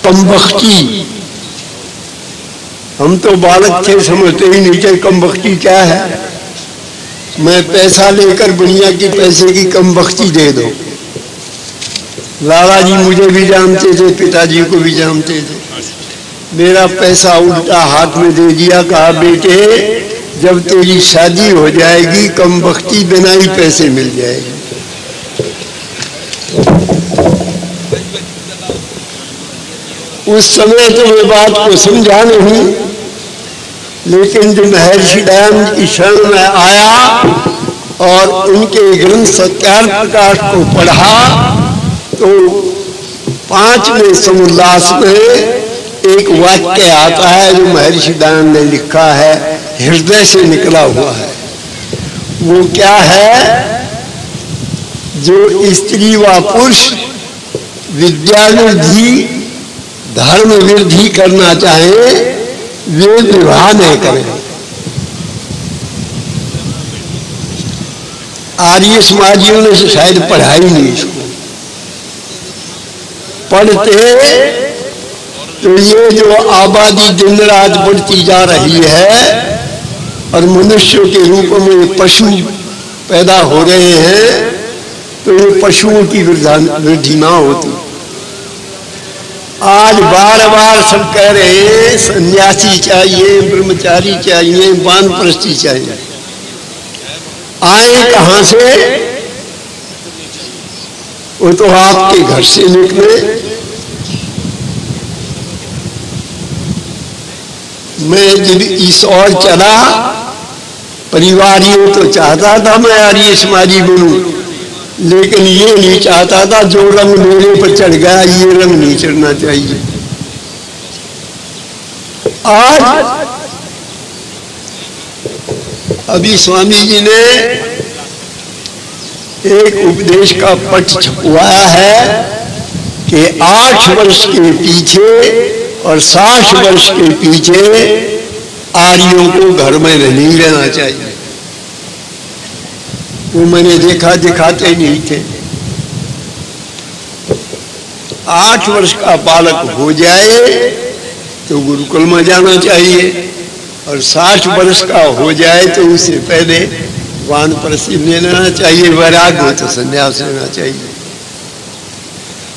कमबख्ती। हम तो बालक थे, समझते ही नहीं थे कमबख्ती क्या है। मैं पैसा लेकर दुनिया की पैसे की कमबख्ती दे दो। लाला जी मुझे भी जानते थे, पिताजी को भी जानते थे। मेरा पैसा उल्टा हाथ में दे दिया, कहा बेटे जब तेरी शादी हो जाएगी कमबख्ती बिना ही पैसे मिल जाएगी। उस समय तो मैं बात को समझा नहीं, लेकिन जब महर्षि दयानंद की शरण में आया और उनके ग्रंथ सत्यार्थ प्रकाश को पढ़ा तो 5वें समुल्लास में एक वाक्य आता है जो महर्षि दयानंद ने लिखा है, हृदय से निकला हुआ है। वो क्या है? जो स्त्री व पुरुष विद्या वृद्धि धर्म वृद्धि करना चाहे वे विवाह नहीं करें। आर्य समाजियों ने शायद पढ़ाई नहीं इसको। पढ़ते तो ये जो आबादी दिन रात बढ़ती जा रही है और मनुष्यों के रूप में पशु पैदा हो रहे हैं, तो ये पशुओं की वृद्धि ना होती। आज बार बार सब कह रहे हैं सन्यासी चाहिए, ब्रह्मचारी चाहिए, वानप्रस्थी चाहिए। आए कहां से? वो तो आपके घर से निकले। मैं जब इस ओर चला, परिवारियों तो चाहता था मैं आर्य समाजी बनूं, लेकिन ये नहीं चाहता था जो रंग मेरे पर चढ़ गया ये रंग नहीं चढ़ना चाहिए। आज अभी स्वामी जी ने एक उपदेश का पट छपवाया है कि 8 वर्ष के पीछे और 60 वर्ष के पीछे आर्यों को घर में नहीं रहना चाहिए। वो मैंने देखा, दिखाते नहीं थे। 8 वर्ष का बालक हो जाए तो गुरुकुल में जाना चाहिए और 60 वर्ष का हो जाए तो उससे पहले वानप्रस्थी ले लेना चाहिए, वैराग्य हो तो संन्यास लेना चाहिए।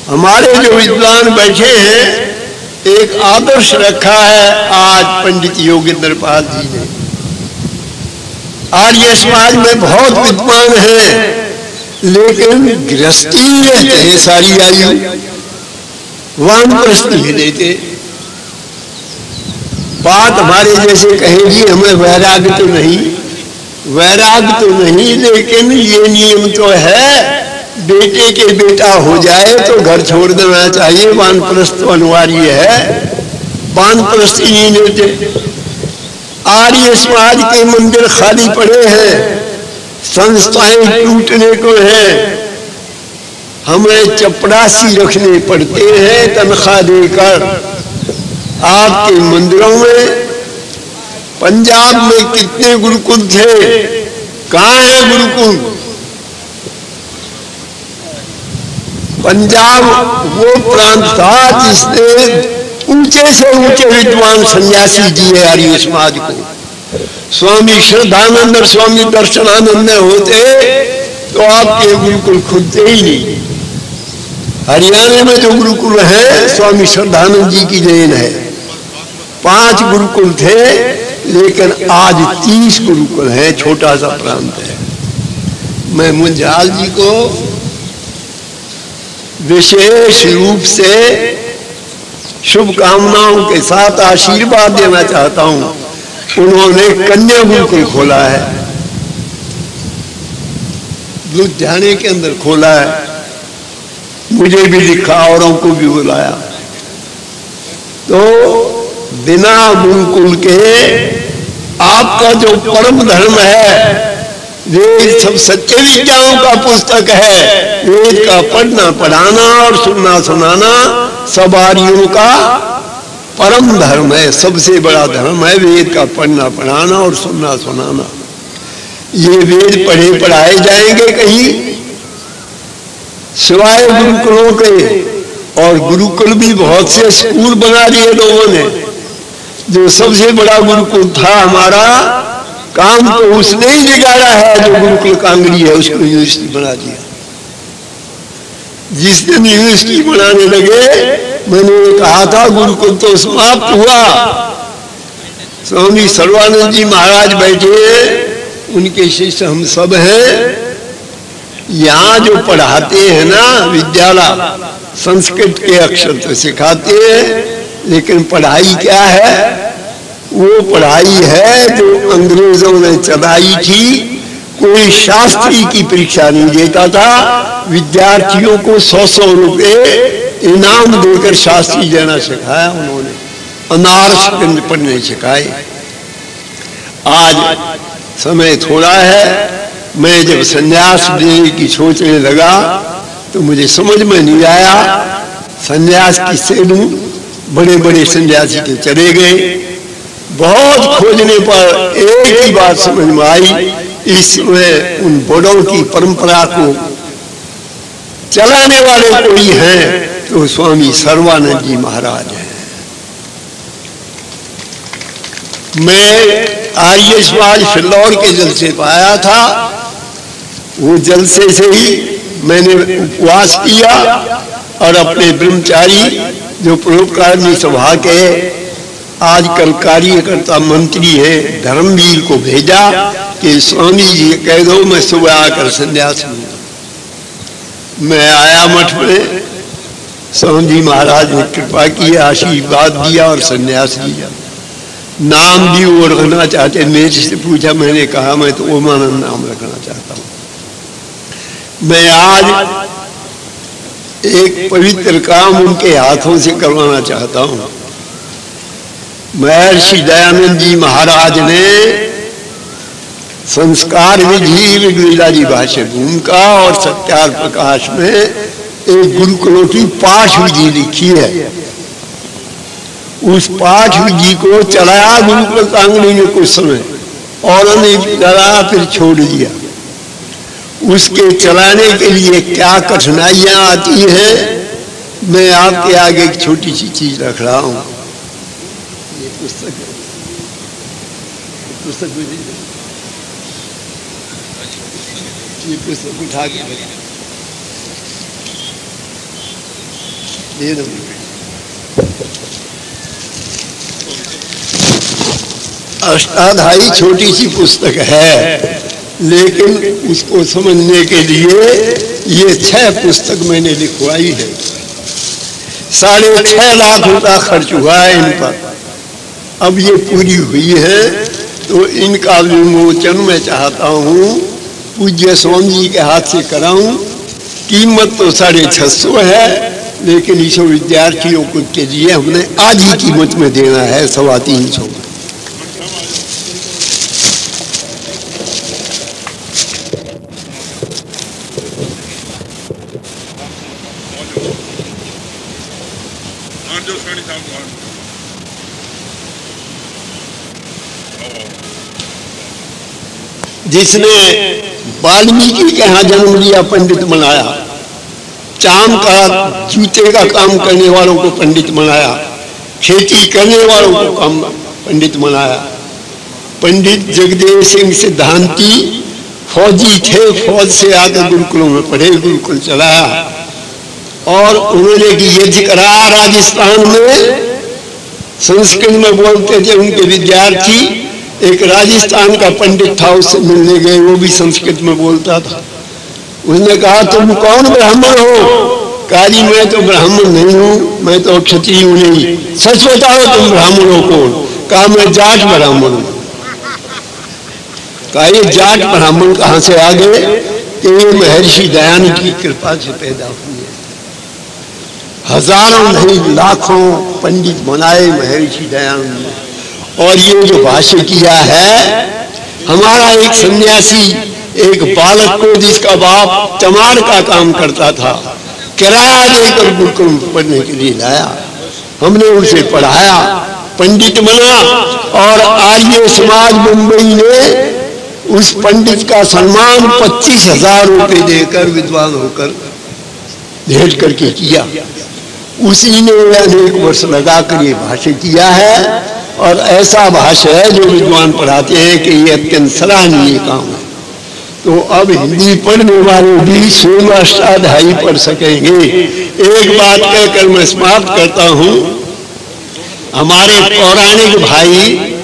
हमारे जो विद्वान बैठे हैं एक आदर्श रखा है आज पंडित योगेंद्र पाल जी ने। आर्य समाज में बहुत विद्वान हैं, लेकिन गृहस्थी रहते हैं सारी आयु, वानप्रस्थ नहीं लेते। बात हमारे जैसे कहेगी हमें वैराग्य तो नहीं, वैराग्य तो नहीं, लेकिन ये नियम तो है बेटे के बेटा हो जाए तो घर छोड़ देना चाहिए, वानप्रस्थ अनिवार्य है। वानप्रस्थ ही नहीं लेते। आर्य समाज के मंदिर खाली पड़े हैं, संस्थाएं टूटने को हैं, हमें चपरासी रखने पड़ते हैं तनख्वाह देकर। आपके मंदिरों में पंजाब में कितने गुरुकुल थे, कहाँ है गुरुकुल? पंजाब वो प्रांत था जिसने ऊंचे से ऊंचे विद्वान सन्यासी दिए आर्य समाज को। स्वामी श्रद्धानंद और स्वामी दर्शनानंद होते तो आपके गुरुकुल खुलते ही नहीं। हरियाणा में जो गुरुकुल है स्वामी श्रद्धानंद जी की देन है। 5 गुरुकुल थे, लेकिन आज 30 गुरुकुल है, छोटा सा प्रांत है। मैं मुंजाल जी को विशेष रूप से शुभकामनाओं के साथ आशीर्वाद देना चाहता हूं। उन्होंने कन्या गुरुकुल खोला है, लुधियाने के अंदर खोला है, मुझे भी लिखा, औरों को भी बुलाया। तो बिना गुरुकुल के आपका जो परम धर्म है, वेद सब सच्चे विद्याओं का पुस्तक है। वेद का पढ़ना पढ़ाना और सुनना सुनाना सब आर्यों का परम धर्म है, सबसे बड़ा धर्म है वेद का पढ़ना पढ़ाना और सुनना सुनाना। ये वेद पढ़े पढ़ाए जाएंगे कहीं सिवाय गुरुकुलों के? और गुरुकुल भी बहुत से स्कूल बना दिए लोगों ने। जो सबसे बड़ा गुरुकुल था हमारा, काम तो उसने ही बिगाड़ा है, जो गुरुकुल कांगड़ी है उसको यूनिवर्सिटी बना दिया। जिस दिन यूनिवर्सिटी बनाने लगे, मैंने कहा था गुरुकुल तो समाप्त हुआ। स्वामी सर्वानंद जी महाराज बैठे, उनके शिष्य हम सब हैं। यहाँ जो पढ़ाते हैं ना विद्यालय, संस्कृत के अक्षर तो सिखाते हैं, लेकिन पढ़ाई क्या है? वो पढ़ाई है जो अंग्रेजों ने चलाई थी। कोई शास्त्री की परीक्षा नहीं देता था, विद्यार्थियों को 100-100 रुपए इनाम देकर शास्त्री देना सिखाया उन्होंने, अनार्स पढ़ने सिखाए। आज समय थोड़ा है, मैं जब संन्यास लेने की सोचने लगा तो मुझे समझ में नहीं आया संन्यास किससे लूं। बड़े बड़े सन्यासी के चले गए, बहुत खोजने पर एक ही बात समझ में आई, इसमें उन बड़ों की परंपरा को चलाने वाले कोई हैं तो स्वामी सर्वानंद जी महाराज हैं। मैं आर्य समाज फिल्लौर के जलसे पर आया था, वो जलसे से ही मैंने उपवास किया और अपने ब्रह्मचारी जो परोपकारी सभा के आजकल कार्यकर्ता मंत्री है धर्मवीर को भेजा कि स्वामी जी कह दो मैं सुबह आकर संन्यास लूंगा। मैं आया मठ में, स्वामी जी महाराज ने कृपा की, आशीर्वाद दिया और संन्यास लिया। नाम भी वो रखना चाहते, मेरे से पूछा, मैंने कहा मैं तो ओमानंद नाम रखना चाहता हूँ। मैं आज एक पवित्र काम उनके हाथों से करवाना चाहता हूँ। महर्षि दयानंद जी महाराज ने संस्कार विधि ऋग्वेदादि भाष्य भूमिका और सत्यार प्रकाश में एक गुरुकुलों की पाठ विधि लिखी है। उस पाठ विधि को चलाया गुरुकुल कांगड़ी में कुछ समय और उन्हें चलाया फिर छोड़ दिया। उसके चलाने के लिए क्या कठिनाइयां आती हैं, मैं आपके आगे एक छोटी सी चीज रख रहा हूं। ये पुस्तक ये पुस्तक उठा के दे दो। अष्टाध्यायी छोटी सी पुस्तक है, लेकिन उसको समझने के लिए ये 6 पुस्तक मैंने लिखवाई है। 6.5 लाख रुपया खर्च हुआ है इन पर। अब ये पूरी हुई है तो इनका विमोचन मैं चाहता हूँ पूज्य स्वामी जी के हाथ से कराऊं। कीमत तो 650 है, लेकिन इस विद्यार्थियों को के लिए हमने आधी कीमत में देना है, 350। जिसने वाल्मीकि के यहाँ जन्म लिया पंडित बनाया, चाम का जूते का काम करने वालों को पंडित बनाया, खेती करने वालों को काम पंडित बनाया। पंडित जगदेव सिंह सिद्धांती फौजी थे, फौज से आकर गुरुकुलों में पढ़े, गुरुकुल चलाया और उन्होंने यज्ञ कराया राजस्थान में। संस्कृत में बोलते थे उनके विद्यार्थी। एक राजस्थान का पंडित था, उससे मिलने गए, वो भी संस्कृत में बोलता था। उसने कहा तुम कौन ब्राह्मण हो? कहा जी मैं तो ब्राह्मण नहीं हूँ, मैं तो क्षत्रिय हूँ। नहीं, सच बताओ तुम ब्राह्मण हो कौन? कहा मैं जाट ब्राह्मण हूँ। कहा ये जाट ब्राह्मण कहाँ से आ गए? कि ये महर्षि दयानंद की कृपा से पैदा हुए। हजारों नहीं लाखों पंडित बनाए महर्षि दयानंद ने। और ये जो भाष्य किया है, हमारा एक सन्यासी एक बालक को जिसका बाप चमार का काम करता था, किराया देकर गुरुकुल पढ़ने के लिए लाया। हमने उसे पढ़ाया, पंडित बना और आर्य समाज मुंबई ने उस पंडित का सम्मान 25,000 रुपए देकर विद्वान होकर भेंट करके किया। उसी ने अनेक वर्ष लगाकर ये भाष्य किया है, और ऐसा भाष्य है जो विद्वान पढ़ाते हैं कि ये अत्यंत सराहनीय काम है। तो अब हिंदी पढ़ने वाले भी स्वयं अष्टाध्यायी पढ़ सकेंगे। एक बात कहकर मैं समाप्त करता हूं। हमारे पौराणिक भाई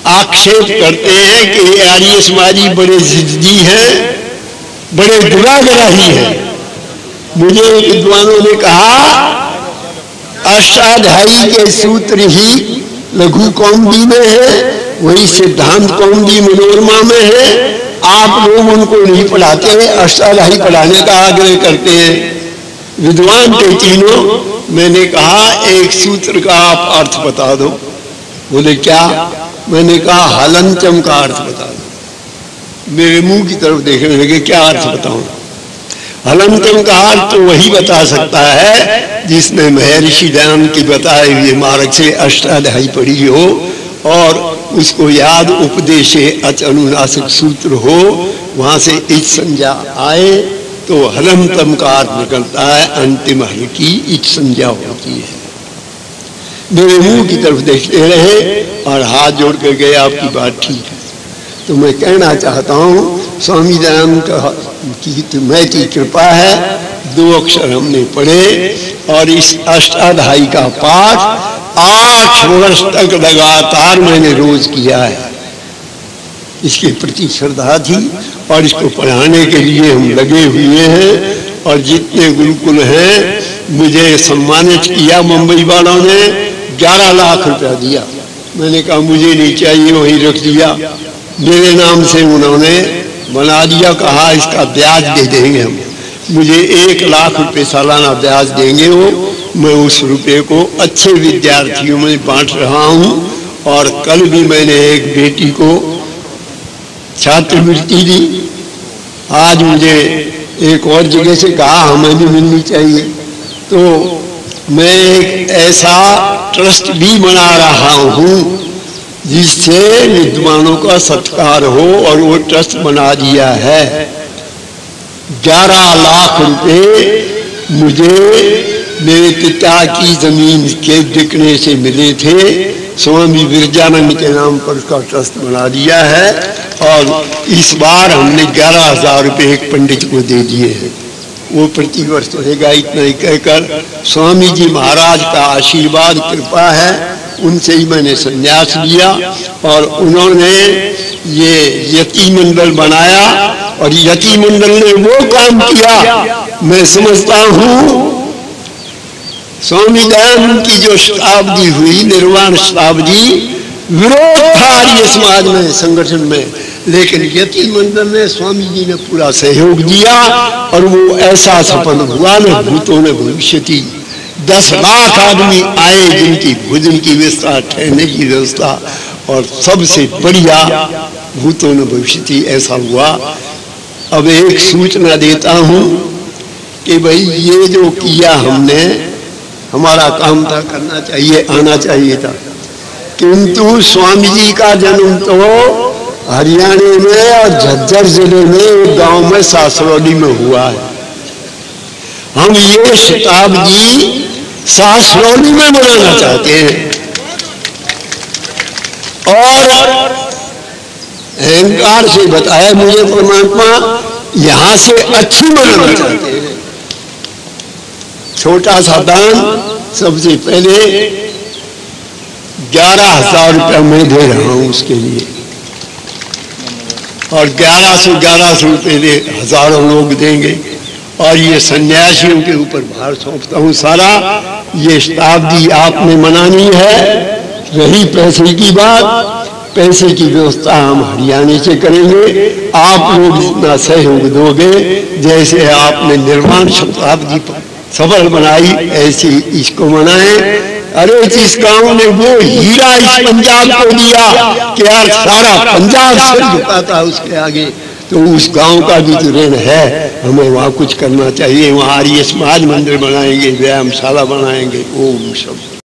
आक्षेप करते हैं कि आर्य समाजी बड़े जिद्दी हैं, बड़े दुराग्रही हैं। मुझे विद्वानों ने कहा अष्टाध्यायी के सूत्र ही लघु कौमुदी में है, वही सिद्धांत कौमुदी मनोरमा में है। आप लोग उनको नहीं पढ़ाते हैं, अष्टाध्यायी पढ़ाने का आग्रह करते हैं। विद्वान थे तीनों। मैंने कहा एक सूत्र का आप अर्थ बता दो। बोले क्या? मैंने कहा हलंचम का अर्थ बता दो। मेरे मुंह की तरफ देखने लगे, क्या अर्थ बताऊं? हलंचम का अर्थ तो वही बता सकता है जिसने महर्षि दयानंद की बताए हुए मार्ग से अष्टाध्यायी पढ़ी हो और उसको याद उपदेशे अच अनुनासिक सूत्र हो, वहां से इच संज्ञा आए तो हलंतम का अर्थ निकलता है अंतिम हल की इच संज्ञा होती है। मेरे मुंह की तरफ देखते रहे और हाथ जोड़ कर गए, आपकी बात ठीक है। तो मैं कहना चाहता हूँ स्वामी दयानंद की महती कृपा है, 2 अक्षर हमने पढ़े और इस अष्टाध्यायी का पाठ 8 वर्ष तक लगातार मैंने रोज किया है। इसके प्रति श्रद्धा थी और इसको पढ़ाने के लिए हम लगे हुए हैं। और जितने गुरुकुल हैं मुझे सम्मानित किया मुंबई वालों ने, 11 लाख रुपया दिया। मैंने कहा मुझे नहीं चाहिए, वहीं रख दिया। मेरे नाम से उन्होंने बना दिया, कहा इसका ब्याज दे देंगे हम। मुझे 1 लाख रुपए सालाना ब्याज देंगे वो। मैं उस रुपए को अच्छे विद्यार्थियों में बांट रहा हूं। और कल भी मैंने एक बेटी को छात्रवृत्ति दी। आज मुझे एक और जगह से कहा हमें भी मिलनी चाहिए। तो मैं एक ऐसा ट्रस्ट भी बना रहा हूं जिससे विद्वानों का सत्कार हो, और वो ट्रस्ट बना दिया है। 11 लाख रुपए मुझे मेरे पिता की जमीन के बिकने से मिले थे। स्वामी विरजानंद के नाम पर उसका ट्रस्ट बना दिया है। और इस बार हमने 11,000 रुपये एक पंडित को दे दिए हैं। वो प्रति वर्ष रहेगा, इतना ही कहकर स्वामी जी महाराज का आशीर्वाद कृपा है, उनसे ही मैंने संन्यास लिया। और उन्होंने ये यति मंडल बनाया और यति मंडल ने वो काम किया। मैं समझता हूँ स्वामी दयानंद की जो शताब्दी हुई, निर्वाण शताब्दी, विरोध था आर्य समाज में, संगठन में, लेकिन यति मंडल ने, स्वामी जी ने पूरा सहयोग दिया और वो ऐसा सफल हुआ न भूतों ने भविष्यति। 10 लाख आदमी आए जिनकी भोजन की व्यवस्था, ठहरने की व्यवस्था और सबसे बढ़िया भूतों ने भविष्यति ऐसा हुआ। अब एक सूचना देता हूं कि भाई ये जो किया हमने, हमारा काम था, करना चाहिए, आना चाहिए था। किंतु स्वामी जी का जन्म तो हरियाणा में और झज्जर जिले में एक गांव में सासरौली में हुआ है। हम ये शताब्दी सासरौली में मनाना चाहते हैं और अहंकार से बताया मुझे परमात्मा, यहां से अच्छी मनाना चाहते हैं। छोटा सा दान, सबसे पहले 11,000 रुपया मैं दे रहा हूं उसके लिए, और 1100 रुपये दे हजारों लोग देंगे। और ये सन्यासियों के ऊपर भार सौंपता हूं सारा। ये शताब्दी आपने मनानी है। रही पैसे की बात, पैसे की व्यवस्था हम हरियाणा से करेंगे। आप लोग जितना सहयोग दोगे, जैसे आपने निर्वाण शताब्दी सफल बनाई, ऐसे इसको मनाएं। अरे जिस गांव ने वो हीरा इस पंजाब को दिया कि यार सारा पंजाब सिर झुकाता उसके आगे, तो उस गांव का भी तो ऋण है। हमें वहां कुछ करना चाहिए। वहां आर्य समाज मंदिर बनाएंगे, व्यायामशाला बनाएंगे। ओम शब्द